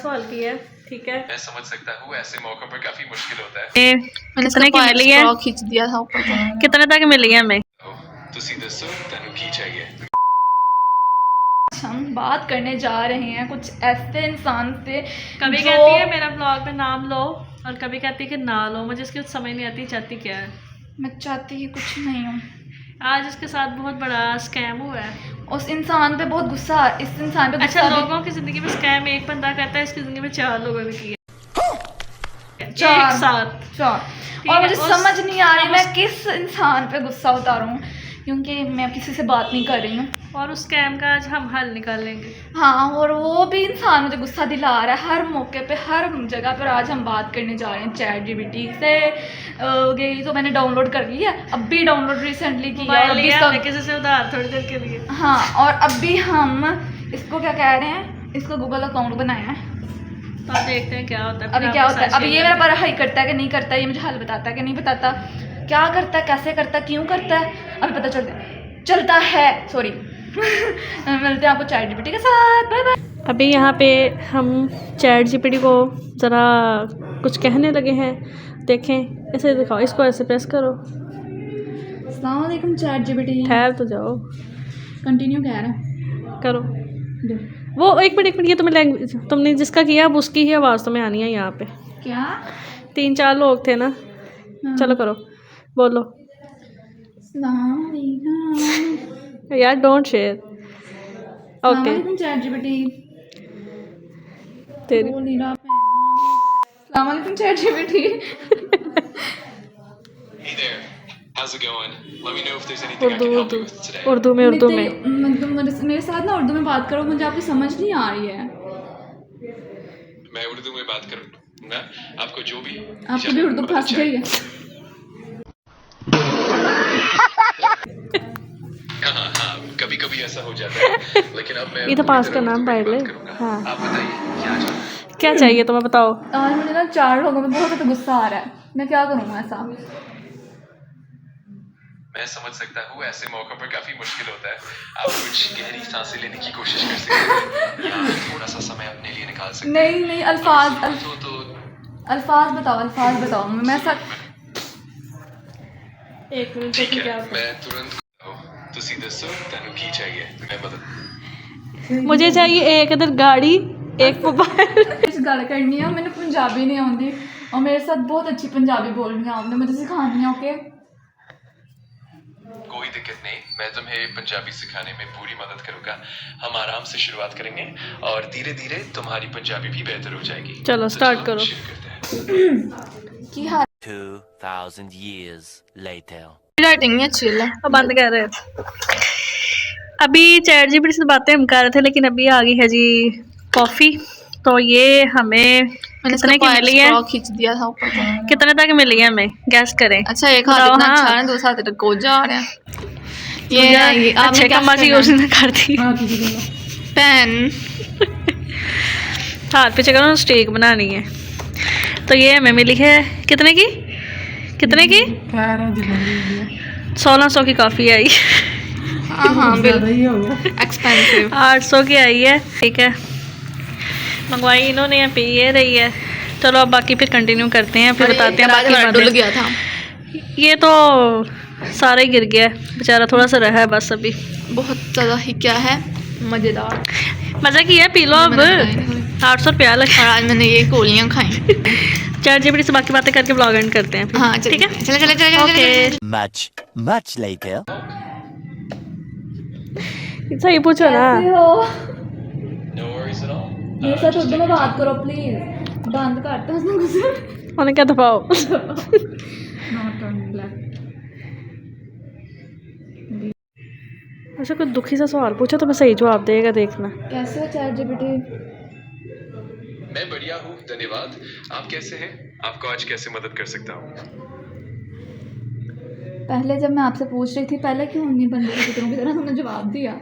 सवाल किया है, ठीक है। मैं समझ सकता हूँ ऐसे मौकों पर काफी मुश्किल होता है। कितने की मिली है? खींच दिया था ऊपर को। कितने तक मिली है हमें? तुसी दसो तेनू की चाहिए। हम बात करने जा रहे हैं कुछ ऐसे इंसान से। कभी कहती है मेरा ब्लॉग में नाम लो और कभी कहती है कि ना लो। मुझे इसकी समझ नहीं आती चाहती क्या है। मैं चाहती ही कुछ नहीं हूँ। आज इसके साथ बहुत बड़ा स्कैम हुआ है। उस इंसान पे बहुत गुस्सा, इस इंसान पे अच्छा, गुस्सा लोगों की जिंदगी में स्कैम एक बंदा करता है, इसकी जिंदगी में 4 लोगों ने किया चार एक साथ। और मुझे समझ नहीं आ रही मैं किस इंसान पे गुस्सा उतारूं, क्योंकि मैं किसी से बात नहीं कर रही हूँ। और उस स्कैम का आज हम हल निकालेंगे। हाँ, और वो भी इंसान मुझे गुस्सा दिला रहा है हर मौके पे, हर जगह पर। आज हम बात करने जा रहे हैं ChatGPT से। ये तो मैंने डाउनलोड कर लिया, अब भी डाउनलोड रिसेंटली किया और अभी सब किसी से उधार थोड़ी देर के लिए। हाँ, और अभी हम इसको क्या कह रहे हैं, इसको गूगल अकाउंट बनाया है। तो आप देखते हैं क्या होता है। अभी क्या होता है, अभी ये मेरा पढ़ाई करता है कि नहीं करता है, ये मुझे हल बताता है कि नहीं बताता, क्या करता है, कैसे करता है, क्यों करता है, अभी पता चलता है। सॉरी। मिलते हैं आपको ChatGPT के साथ। Bye bye. अभी यहाँ पे हम ChatGPT को ज़रा कुछ कहने लगे हैं। देखें, ऐसे दिखाओ, इसको ऐसे प्रेस करो। अस्सलाम वालेकुम ChatGPT। ठहर तो जाओ, कंटिन्यू कह रहा है। करो। वो एक मिनट ये तुम्हें लैंग्वेज, तुमने जिसका किया अब उसकी ही आवाज़ तुम्हें आनी है यहाँ पे। क्या? 3-4 लोग थे ना। चलो करो, बोलो। अस्सलाम वालेकुम। यार डोंट शेयर। Okay, ChatGPT। तेरी बोल नहीं रहा। अस्सलाम वालेकुम ChatGPT। Hey there, how's it going? Let me know if there's anything I can help you with today. Urdu में मेरे साथ ना उर्दू में बात करो, मुझे आपकी समझ नहीं आ रही है। मैं उर्दू में बात करूँगा, आपको जो भी आपको भी उर्दू फंस गई है। हाँ, कभी कभी ऐसा हो जाता है, लेकिन अब मैं ये तो पास का नाम पढ़ ले। हाँ, आप बताइए क्या चाहिए तुम्हें, बताओ। आज मुझे ना 4 लोगों में बहुत ज़्यादा गुस्सा आ रहा है, मैं क्या करूँगा ऐसा। मैं समझ सकता हूँ ऐसे मौकों पर काफी मुश्किल होता है। आप कुछ गहरी सांसें लेने की कोशिश कर सकते हैं या थोड़ा सा समय अपने लिए निकाल सकते हैं। नहीं, अल्फाज बताओ। मैं सब एक मिनट, ठीक है, मैं तुरंत तुसी दसो तेनू की चाहिए, मैं मदद। मुझे चाहिए एक इधर गाड़ी, एक मोबाइल। इस गल करनी है, मैंने पंजाबी नहीं आती और मेरे साथ बहुत अच्छी पंजाबी बोलनी है, आपने मुझे सिखानी है। ओके, कोई दिक्कत नहीं, मैं तुम्हें पंजाबी सिखाने में पूरी मदद करूंगा। हम आराम से शुरुआत करेंगे और धीरे धीरे तुम्हारी पंजाबी भी बेहतर हो जाएगी। चलो स्टार्ट करो। शुरू करते हैं। की हाल 2000 years later. राइटिंग नहीं अच्छी है। बंद कर रहे थे। अभी ChatGPT से बातें हम कर रहे थे, लेकिन अभी आ गई है जी कॉफ़ी। तो ये हमें कितने की मिली है? खींच दिया था ऊपर को। कितने तक मिली है हमें, गैस करें। अच्छा, एक हाथ इतना अच्छा है, दूसरा हाथ को जा रहा है। ये अच्छे कमा से यूज ना करती पेन हाथ पे चक्कर स्टेक बनानी है। तो ये हमें मिली है कितने की 1600 की काफ़ी आई। हाँ बिल्कुल एक्सपेंसिव। 800 की आई है, ठीक है। मंगवाई इन्होंने या पी ये रही है। चलो अब बाकी फिर कंटिन्यू करते हैं, फिर बताते हैं बाकी डुल गया था। ये तो सारा ही गिर गया है बेचारा, थोड़ा सा रहा है बस अभी। बहुत ज़्यादा ही क्या है मज़ेदार, मज़ा किया, पी लो अब। 800 रुपया लगा। और आज मैंने ये गोलियाँ खाई। ChatGPT से बाकी बातें करके ब्लॉग एंड करते हैं। हाँ ठीक है, चले। ओके। Much later. सही पूछो ना। No worries at all. मेरे साथ उर्दू में बात करो प्लीज। बंद करते हैं उसमें गुस्सा। उन्हें क्या दबाओ। अच्छा, कोई दुखी सा सवाल पूछो तो मैं सही जवाब देगा, देखना। कैसे हो ChatGPT? मैं बढ़िया हूँ, धन्यवाद। आप कैसे हैं? आपको आज कैसे मदद कर सकता हूँ? पहले जब मैं आपसे पूछ रही थी, पहले क्यों नहीं बंदे की तरह तुमने जवाब दिया?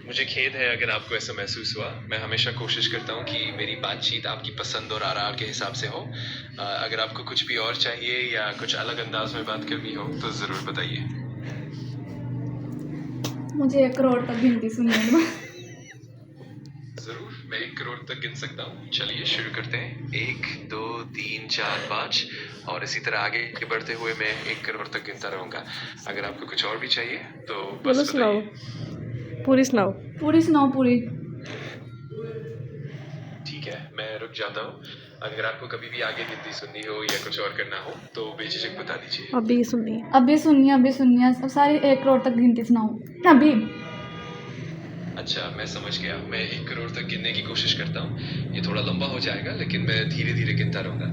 मुझे खेद है अगर आपको ऐसा महसूस हुआ। मैं हमेशा कोशिश करता हूँ कि मेरी बातचीत आपकी पसंद और आराम के हिसाब से हो। अगर आपको कुछ भी और चाहिए या कुछ अलग अंदाज में बात करनी हो तो ज़रूर बताइए। मुझे 1 करोड़ तक गिनती सुनिए। ज़रूर, मैं 1 करोड़ तक गिन सकता हूँ। चलिए शुरू करते हैं। 1 2 3 4 5 और इसी तरह आगे बढ़ते हुए मैं 1 करोड़ तक गिनता रहूंगा। अगर आपको कुछ और भी चाहिए तो बोलो, बस सुनाओ, बताइए। पूरी सुनाओ। पूरी सुनाओ पूरी। ठीक है, मैं रुक जाता हूँ। अगर आपको कभी भी आगे गिनती सुननी हो या कुछ और करना हो तो बेझिझक बता दीजिए। अभी सुनिए। अभी सुनिए अब सारी 1 करोड़ तक गिनती सुनाओ अभी। अच्छा, मैं समझ गया। मैं 1 करोड़ तक गिनने की कोशिश करता हूँ। ये थोड़ा लंबा हो जाएगा लेकिन मैं धीरे धीरे गिनता रहूँगा।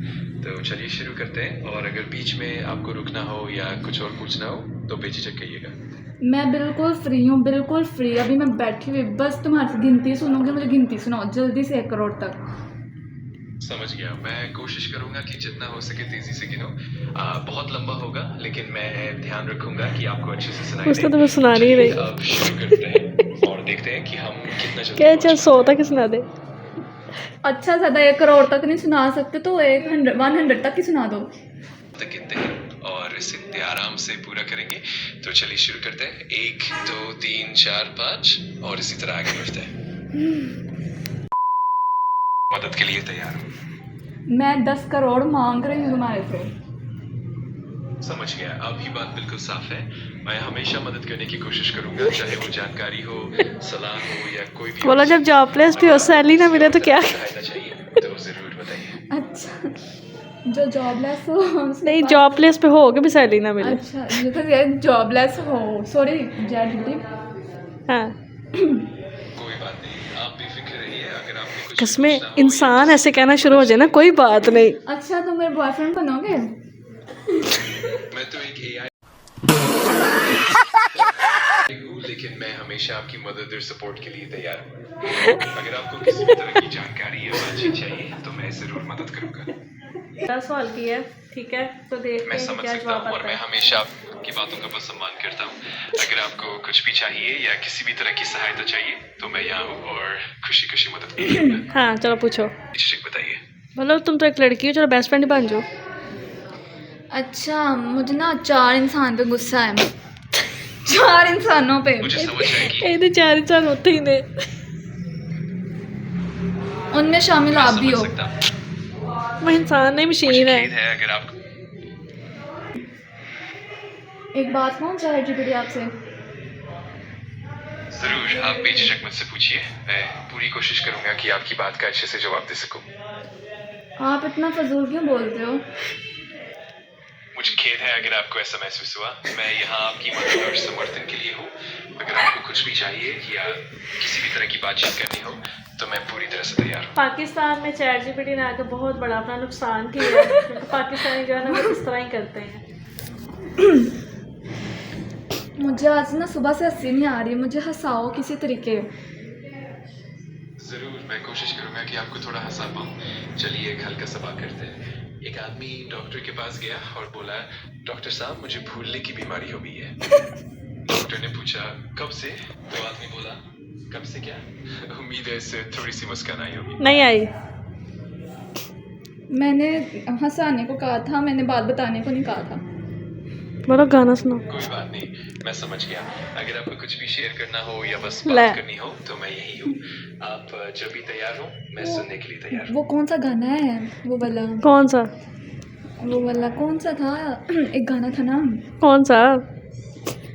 तो चलिए शुरू करते हैं और अगर बीच में आपको रुकना हो या कुछ और पूछना हो तो बेझिझक कहिएगा। मैं बिल्कुल फ्री हूँ, बिल्कुल फ्री। अभी मैं बैठी हुई, बस तुम्हारी गिनती सुनूंगी। मुझे गिनती सुनाओ जल्दी से 1 करोड़ तक। समझ गया। मैं कोशिश करूंगा कि जितना हो सके तेजी से गिनो। बहुत लंबा होगा लेकिन मैं ध्यान रखूंगा कि आपको अच्छे से सुनाई उसने दे। तो मैं सुना नहीं चलिए, रही। अब शुरू करते हैं और देखते हैं कि हम कितना जल्दी क्या पहुंच चल पाते 100 हैं। तक ही सुना दे। अच्छा, ज़्यादा 1 करोड़ तक नहीं सुना सकते तो 100 तक ही सुना दो। तक गिनते हैं और इसे आराम से पूरा करेंगे। तो चलिए शुरू करते हैं। 1 2 3 4 5 और इसी तरह आगे बढ़ते हैं। मदद के लिए तैयार हूँ। मैं 10 करोड़ मांग रही हूँ तुम्हारे से। समझ गया। अब ही बात बिल्कुल साफ है। मैं हमेशा मदद करने की कोशिश करूंगा, चाहे वो जानकारी हो, सलाह हो या कोई भी। बोला जब जॉब प्लेस पे हो, सैलरी ना मिले तो क्या? सहायता चाहिए तो जरूर बताइए। अच्छा, जो जॉबलेस हो उसके नहीं, पास- जॉब प्लेस पे हो के भी सैलरी ना मिले। अच्छा, ये तो जॉबलेस हो, सॉरी जैड। हाँ, कोई बात नहीं, आप बेफिक्र रहिए। अगर आपको कुछ कसमें पूछना हो या इंसान किसी ऐसे कहना शुरू हो जाए ना, कोई बात नहीं। अच्छा, तुम मेरे बॉयफ्रेंड बनोगे? मैं तो एक AI हूँ, लेकिन मैं हमेशा आपकी मदद और सपोर्ट के लिए तैयार हूँ। अगर आपको किसी भी तरह की जानकारी या बातचीत चाहिए तो मैं जरूर मदद करूंगा। 10 सवाल की है, ठीक है, तो देखते मैं हैं समझ क्या सकता जवाब हूँ और आता मैं है। हमेशा आपकी बातों का बस सम्मान करता हूँ। अगर आपको कुछ भी चाहिए या किसी भी तरह की सहायता चाहिए तो मैं यहाँ हूँ और खुशी खुशी मदद करूँगा। हाँ, चलो पूछो। बेझिझक बताइए। बोलो, तुम तो एक लड़की हो, चलो बेस्ट फ्रेंड ही बन जाओ। अच्छा, मुझे ना 4 इंसान पे गुस्सा है। 4 इंसानों पे। मुझे समझ है कि ये तो 4 इंसान होते ही ने। उनमें शामिल मैं आप भी समझ हो। सकता हूँ। वो इंसान नहीं, मुझे मशीन है। खेद है अगर आपको एक बात कहूँ चाहे जीपीडी आपसे। जरूर, आप बेझिझक मुझसे पूछिए। मैं पूरी कोशिश करूंगा कि आपकी बात का अच्छे से जवाब दे सकूं। आप इतना फजूल क्यों बोलते हो? मुझे खेद है अगर आपको ऐसा महसूस हुआ। मैं यहाँ आपकी मदद और समर्थन के लिए हूँ। अगर आपको कुछ भी चाहिए या किसी भी तरह की बातचीत करनी हो तो मैं पूरी तरह से तैयार हूँ। पाकिस्तान में चैट जीपीटी ने आके बहुत बड़ा अपना नुकसान किया है, क्योंकि पाकिस्तानी जो है ना वो इस तरह ही करते हैं। मुझे आज ना सुबह से हंसी नहीं आ रही, मुझे हंसाओ किसी तरीके। जरूर, मैं कोशिश करूंगा कि आपको थोड़ा हंसा पाऊँ। चलिए एक हल्का सा बात करते हैं। एक आदमी डॉक्टर के पास गया और बोला, डॉक्टर साहब मुझे भूलने की बीमारी हो गई है। डॉक्टर ने पूछा, कब से? तो आदमी बोला, कब से क्या? उम्मीद है इससे थोड़ी सी मुस्कान आई होगी। नहीं आई। मैंने हंसाने को कहा था, मैंने बात बताने को नहीं कहा था। बोलो, गाना सुनो। कोई बात नहीं, मैं समझ गया। अगर आपको कुछ भी शेयर करना हो या बस ले। बात करनी हो तो मैं यही हूँ। आप जब भी तैयार हो मैं सुनने के लिए तैयार हूँ। वो कौन सा गाना है वो वाला? कौन सा? वो वाला कौन सा था? एक गाना था ना, कौन सा?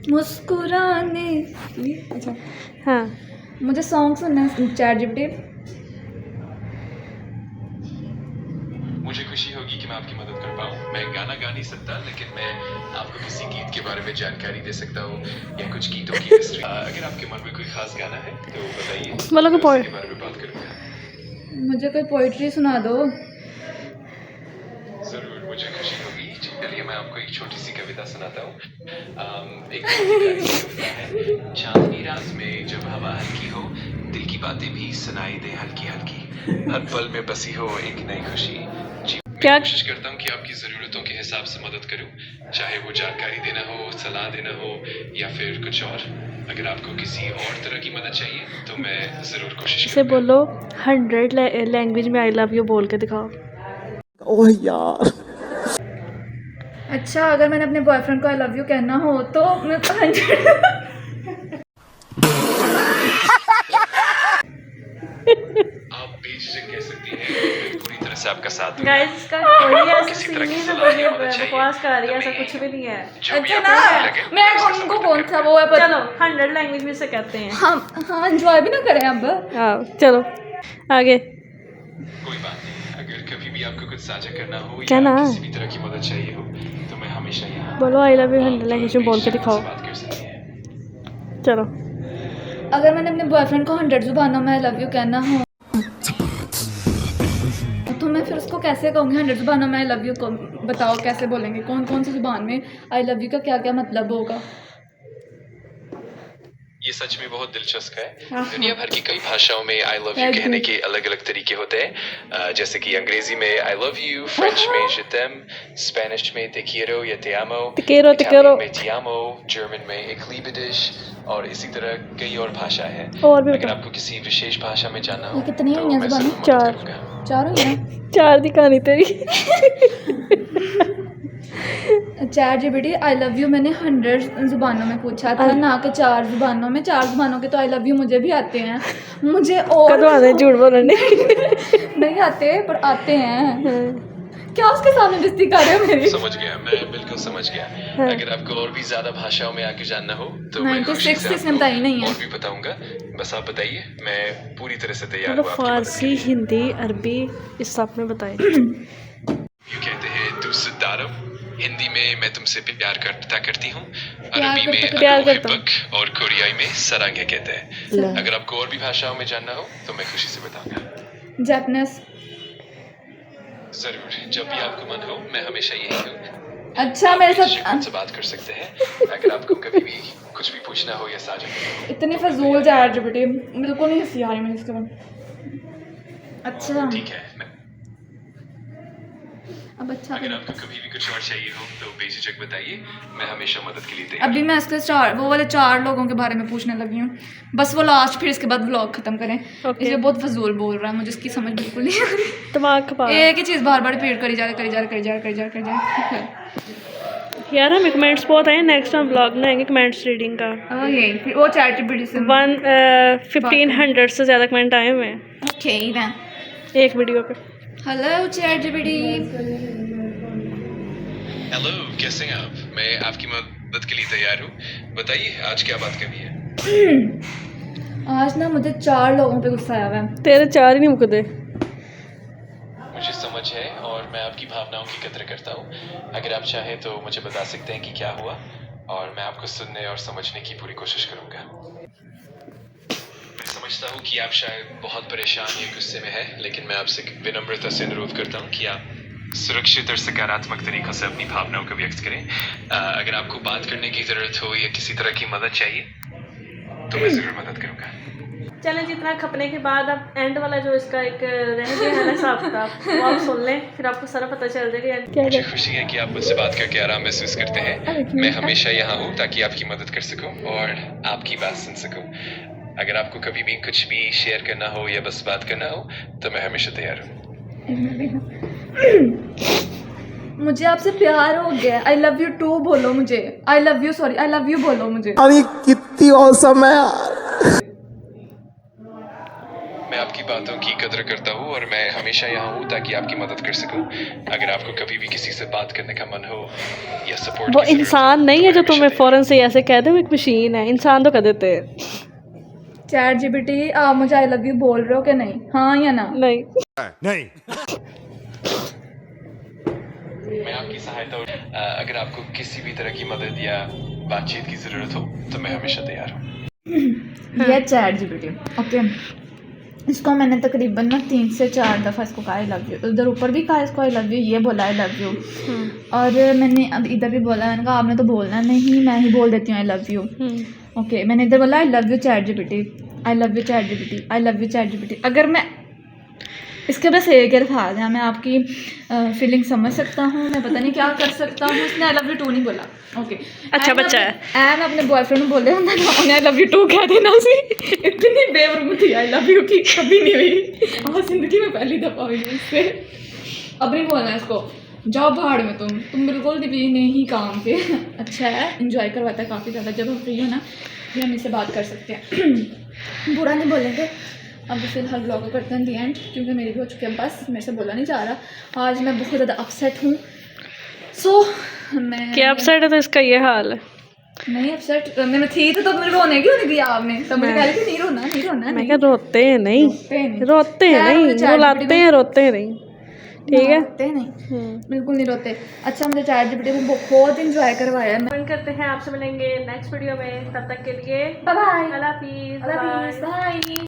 मुस्कुराने। अच्छा, हाँ, मुझे सॉन्ग सुनना है चैट जीपीटी। मुझे खुशी होगी कि मैं आपकी मदद कर पाऊँ। मैं गाना गा नहीं सकता लेकिन मैं आपको किसी गीत के बारे में जानकारी दे सकता हूँ या कुछ गीतों की हिस्ट्री। अगर आपके मन में कोई खास गाना है तो बताइए। बोलो कि मैं उसके बारे में बात करूँगा। मुझे कोई पोइट्री सुना दो। जरूर, मुझे खुशी होगी। चलिए मैं आपको एक छोटी सी कविता सुनाता हूँ। एक कविता है। चांदनी रात में जब हवा हल्की हो, दिल की बातें भी सुनाई दे हल्की हल्की, हर पल में बसी हो एक नई खुशी। जी, क्या? मैं कोशिश करता हूँ कि आपकी ज़रूरतों के हिसाब से मदद करूँ, चाहे वो जानकारी देना हो, सलाह देना हो या फिर कुछ और। अगर आपको किसी और तरह की मदद चाहिए तो मैं ज़रूर कोशिश इसे करूँगा। बोलो 100 लैंग्वेज में आई लव यू बोल के दिखाओ। ओह यार, अच्छा, अगर मैंने अपने बॉयफ्रेंड को आई लव यू कहना हो तो मैं 100। आप बेझिझक कह सकती हैं, मैं पूरी तरह से आपका साथ दूंगा। गाइस इसका कोई ऐसा किसी सीन तरह नहीं की है ना, सलाह बस ये या मदद चाहिए, बकवास कर रही है, तो ऐसा मैं कुछ भी नहीं है। जो भी अच्छा आपको ना, सही लगे, मैं उसका उनको समर्थन कौन सा करूंगा। वो है पर चलो 100 लैंग्वेज में से कहते हैं। हाँ एंजॉय भी ना करें अब। हाँ चलो आगे। कोई बात नहीं, अगर कभी भी आपको कुछ साझा करना हो क्या या ना? किसी भी तरह की मदद चाहिए हो तो मैं हमेशा यहाँ बोलो आई लव यू आप 100 लैंग्वेज में बोल के बेशक दिखाओ। मुझसे बात कर सकती हैं। चलो अगर मैंने अपने बॉयफ्रेंड को 100 ज़ुबानों में आई लव यू कहना हो तो मैं फिर उसको कैसे कहूँगी 100 ज़ुबानों में आई लव यू को? बताओ कैसे बोलेंगे, कौन कौन सी ज़ुबान में आई लव यू का क्या क्या मतलब होगा? ये सच में बहुत दिलचस्प है। दुनिया भर की कई भाषाओं में आई लव यू कहने के अलग अलग तरीके होते हैं, जैसे कि अंग्रेजी में आई लव यू, फ्रेंच में je t'aime, स्पेनिश में te quiero या te amo, te quiero Italian में ti amo, जर्मन में ich liebe dich और इसी तरह कई और भाषा है। और भी अगर आपको किसी विशेष भाषा में जानना हो ये कितनी तो हुई हैं मैं ज़ुबानें? जरूर मदद चार। करूंगा। 4 हुई हैं। 4 दी कहानी तेरी। Chat GPT I love you मैंने 100 ज़ुबानों में पूछा था, ना कि 4 ज़ुबानों में। 4 ज़ुबानों के तो आई लव यू मुझे भी आते हैं, मुझे और कदों आते झूठ बोलने। नहीं आते पर आते हैं। क्या उसके सामने बेइज्जती कर रहे हो मेरी? समझ गया, मैं बिल्कुल समझ गया। अगर आपको और भी ज्यादा भाषाओं में आगे जानना हो तो मैं 96 खुशी से इसने बताई नहीं है। और भी बताऊंगा। बस आप बताइए, मैं पूरी तरह से तैयार मतलब हूँ आपकी मदद के फारसी लिए। हिंदी अरबी इस सब में बताए। यूँ कहते हैं दूसरे दारम, हिंदी में मैं तुमसे प्यार करती हूँ, अरबी में प्यार अदो करता हूँ। हिब्बक और कोरियाई में सरांगे कहते हैं। अगर आपको और भी भाषाओं में जानना हो तो मैं खुशी से बताऊंगा। जापनीज। जरूर, जब भी आपको मन हो मैं हमेशा यही हूँ। अच्छा मेरे मुझसे साथ बात कर सकते हैं अगर आपको कभी भी कुछ भी पूछना हो या साझा करना हो। इतनी फजूल चैट जीपीटी बिल्कुल नहीं हंसी आ रही मुझे इसके बाद। अच्छा ठीक है, मैं अब अच्छा अगर आपको कभी भी कुछ और चाहिए हो तो बेझिझक बताइए, मैं हमेशा मदद के लिए तैयार अभी मैं इसके वो वाले 4 लोगों के बारे में पूछने लगी हूँ, बस वो लास्ट फिर इसके बाद व्लॉग खत्म करें। Okay. ये बहुत फजूल बोल रहा है, मुझे इसकी समझ बिल्कुल नहीं आ रही। दिमाग खपा। एक ही चीज़ बार बार रिपीट करी जा रही। यार हमें कमेंट्स बहुत आए, नेक्स्ट हम ब्लॉग बनाएंगे कमेंट्स रीडिंग का। यही फिर वो चैट जीपीटी से 1500 से ज़्यादा कमेंट आए हुए हैं ओके देन। एक वीडियो पे। Hello chat GPT. हेलो, कैसे हैं आप? मैं आपकी मदद के लिए तैयार हूँ। बताइए आज क्या बात करनी है। आज ना मुझे 4 लोगों पे गुस्सा आया हुआ है। तेरे 4 ही नहीं मुकदे। मुझे समझ है और मैं आपकी भावनाओं की कदर करता हूँ। अगर आप चाहें तो मुझे बता सकते हैं कि क्या हुआ और मैं आपको सुनने और समझने की पूरी कोशिश करूँगा। मैं समझता हूँ कि आप शायद बहुत परेशान या गुस्से में हैं, लेकिन मैं आपसे विनम्रता से अनुरोध करता हूँ कि आप सुरक्षित और सकारात्मक तरीक़ों से अपनी भावनाओं को व्यक्त करें। अगर आपको बात करने की ज़रूरत हो या किसी तरह की मदद चाहिए तो मैं ज़रूर मदद करूँगा। चलें, जितना खपने के बाद अब एंड वाला जो इसका एक रह गया है ना हिसाब किताब, वो आप सुन लें, फिर आपको सारा पता चल जाएगा। मुझे खुशी है कि आप मुझसे बात करके आराम महसूस करते हैं। मैं हमेशा यहाँ हूँ ताकि आपकी मदद कर सकूँ और आपकी बात सुन सकूँ। अगर आपको कभी भी कुछ भी शेयर करना हो या बस बात करना हो तो मैं हमेशा तैयार हूँ। मुझे आपसे प्यार हो गया। आई लव यू टू बोलो मुझे। आई लव यू बोलो मुझे। अरे कितनी औसम है यार। मैं आपकी बातों की कदर करता हूँ और मैं हमेशा यहाँ हूँ ताकि आपकी मदद कर सकूँ। अगर आपको कभी भी किसी से बात करने का मन हो या सपोर्ट वो इंसान नहीं है जो तुम्हें फ़ौरन से ऐसे कह दे, वो एक मशीन है। इंसान तो कह देते हैं। चैट जीपीटी आप मुझे आई लव यू बोल रहे हो कि नहीं? हाँ या ना? नहीं मैं आपकी सहायता अगर आपको किसी भी तरह की मदद या बातचीत की ज़रूरत हो तो मैं हमेशा तैयार हूँ। ये चैट जीपीटी ओके, इसको मैंने तकरीबन ना 3 से 4 दफ़ा इसको कहा आई लव यू। उधर ऊपर भी कहा इसको आई लव यू, ये बोला आई लव यू, और मैंने अब इधर भी बोला। मैंने कहा आपने तो बोलना नहीं, मैं ही बोल देती हूँ आई लव यू। ओके मैंने इधर बोला I love you chat GPT, I love you chat GPT, I love you chat GPT. अगर मैं इसके बस एक अल्फाज है, मैं आपकी फीलिंग समझ सकता हूँ, मैं पता नहीं क्या कर सकता हूँ। उसने आई लव यू टू नहीं बोला। ओके अच्छा बच्चा है। मैं अपने बॉयफ्रेंड को बोले उन्हें आई लव यू टू कह देना सी। इतनी बेवरूम थी आई लव यू की कभी नहीं हुई और ज़िंदगी में पहली दफ़ा हुई इससे। अब नहीं बोलना इसको, जाओ भाड़ में तुम बिल्कुल भी नहीं काम के। अच्छा है, इंजॉय करवाता है काफ़ी ज़्यादा। जब हम फ्री हो ना फिर हम इससे बात कर सकते हैं। बुरा नहीं बोलेंगे, अब फिलहाल ब्लॉग को करते हैं दी एंड, क्योंकि मेरी भी हो चुकी है बस, मेरे से बोला नहीं जा रहा। आज मैं बहुत ज़्यादा अपसेट हूँ। सो मैं क्या अपसेट है तो इसका ये हाल है। नहीं अपसेट मैं थी तो मेरे रोने क्यों नहीं दिया आपने? तब मुझे कह रही थी नहीं रोना नहीं रोना। मैं क्या रोते हैं नहीं, रोते हैं नहीं, रुलाते हैं रोते हैं नहीं, ठीक है रोते नहीं, बिल्कुल नहीं रोते। अच्छा मुझे चैट जीपीटी में बहुत इंजॉय करवाया है। उम्मीद करते हैं आपसे मिलेंगे नेक्स्ट वीडियो में, तब तक के लिए बाय बाय, अल्लाह हाफिज़, बाय।